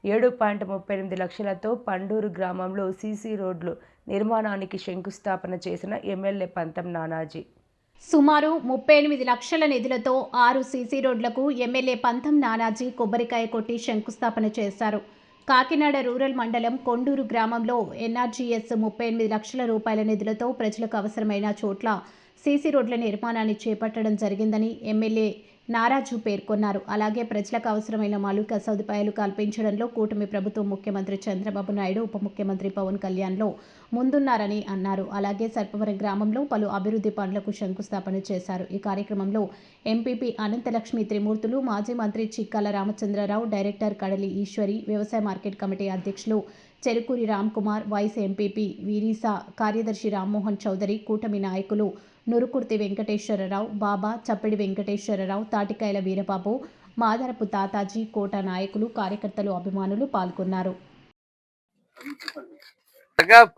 7.38 లక్షలతో పండూరు గ్రామంలో సీసీ రోడ్లు నిర్మాణానికి శంకుస్థాపన చేసిన ఎమ్మెల్యే పంతం నానాజీ. సుమారు 38 లక్షల నిధులతో 6 సీసీ రోడ్లకు ఎమ్మెల్యే పంతం నానాజీ కొబ్బరికాయ కొట్టి శంకుస్థాపన చేశారు. కాకినాడ రూరల్ మండలం కొండూరు గ్రామంలో ఎన్ఆర్జీఎస్ 38 లక్షల రూపాయల నిధులతో ప్రజలకు అవసరమైన చోట్ల సీసీ రోడ్ల నిర్మాణాన్ని చేపట్టడం జరిగిందని ఎమ్మెల్యే నారాజు పేర్కొన్నారు. అలాగే ప్రజలకు అవసరమైన మౌలిక సదుపాయాలు కల్పించడంలో కూటమి ప్రభుత్వం ముఖ్యమంత్రి చంద్రబాబు నాయుడు, ఉప ముఖ్యమంత్రి పవన్ కళ్యాణ్లో ముందున్నారని అన్నారు. అలాగే సర్పవరం గ్రామంలో పలు అభివృద్ధి పనులకు శంకుస్థాపన చేశారు. ఈ కార్యక్రమంలో ఎంపీపీ అనంతలక్ష్మి త్రిమూర్తులు, మాజీ మంత్రి చిక్కాల రామచంద్రరావు, డైరెక్టర్ కడలి ఈశ్వరి, వ్యవసాయ మార్కెట్ కమిటీ అధ్యక్షులు చెరుకూరి రామ్కుమార్, వైస్ ఎంపీపీ వీరీసా, కార్యదర్శి రామ్మోహన్ చౌదరి, కూటమి నాయకులు నురుకుర్తి వెంకటేశ్వరరావు, బాబా, చప్పిడి వెంకటేశ్వరరావు, తాటికాయల వీరబాబు, మాదరపు తాతాజీ, కోట నాయకులు, కార్యకర్తలు, అభిమానులు పాల్గొన్నారు.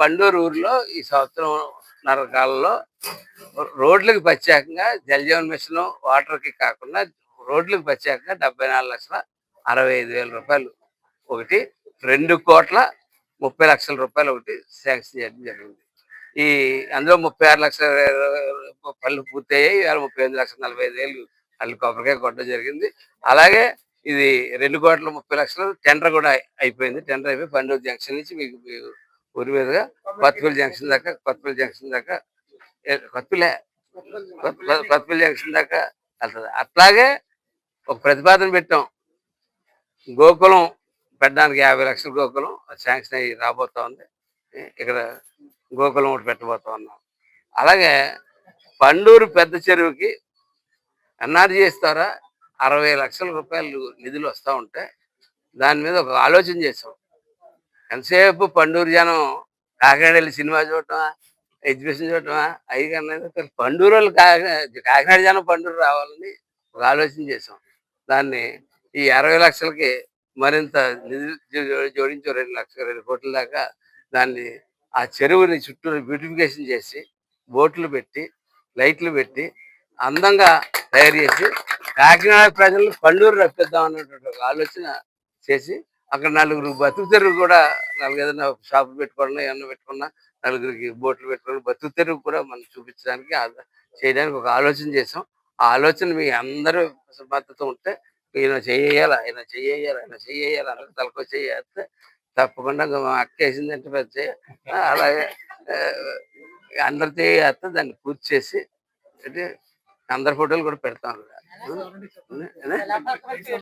పండూరు ఊరిలో ఈ సంవత్సరం నరకాలలో రోడ్లకు ప్రత్యేకంగా జలజీవన్ మిషన్ వాటర్కి కాకుండా రోడ్లకు ప్రత్యేకంగా 74,65,000 రూపాయలు ఒకటి, 2,30,00,000 రూపాయలు ఒకటి శాంక్షన్ చేయడం జరిగింది. అందులో 36,00,000 పనులు పూర్తయ్యాయి. ఇవాళ 38,45,000 వాళ్ళు కొబ్బరికాయ కొట్టడం జరిగింది. అలాగే ఇది 2,30,00,000 టెండర్ కూడా అయిపోయింది. టెండర్ అయిపోయి పండూరు జంక్షన్ నుంచి మీకు ఊరి మీదుగా కొత్తపల్లి జంక్షన్ దాకా కొత్తపల్లి జంక్షన్ దాకా వెళ్తుంది. అట్లాగే ఒక ప్రతిపాదన పెట్టాం, గోకులం పెట్టడానికి 50 లక్షల గోకులం శాంక్షన్ అయ్యి రాబోతా ఉంది. ఇక్కడ గోకులం ఒకటి పెట్టబోతా ఉన్నాం. అలాగే పండూరు పెద్ద చెరువుకి ఎన్ఆర్జీఎస్ ద్వారా 60 లక్షల రూపాయలు నిధులు వస్తూ ఉంటే దాని మీద ఒక ఆలోచన చేసాం. ఎంతసేపు పండూరు జనం కాకినాడ వెళ్ళి సినిమా చూడటమా, ఎగ్జిబిషన్ చూడటమా, అవి కన్నా పండూరు వాళ్ళు కాకినాడ జనం పండూరు రావాలని ఒక ఆలోచన చేసాం. దాన్ని ఈ 60 లక్షలకి మరింత నిధులు జోడించి 2 కోట్ల దాకా దాన్ని ఆ చెరువుని చుట్టూ బ్యూటిఫికేషన్ చేసి బోట్లు పెట్టి లైట్లు పెట్టి అందంగా తయారు చేసి కాకినాడ ప్రజలు పండూరు రప్పిద్దాం అన్నటువంటి ఒక ఆలోచన చేసి అక్కడ నలుగురు బతుకు తెరువు కూడా ఏదైనా షాపులు పెట్టుకోవాలన్నా ఏమన్నా పెట్టుకున్నా నలుగురికి బోట్లు పెట్టుకోవాలి, బతుకు తెరువు కూడా మనం చూపించడానికి చేయడానికి ఒక ఆలోచన చేసాం. ఆ ఆలోచన మీ అందరూ మద్దతు ఉంటే ఈయన చెయ్యాలా అందరూ తలకో చేస్తే తప్పకుండా మా అక్క వేసిందంటే పెద్ద అలాగే అందరు చేస్తే దాన్ని పూర్తి చేసి అంటే అందరి ఫోటోలు కూడా పెడతాం.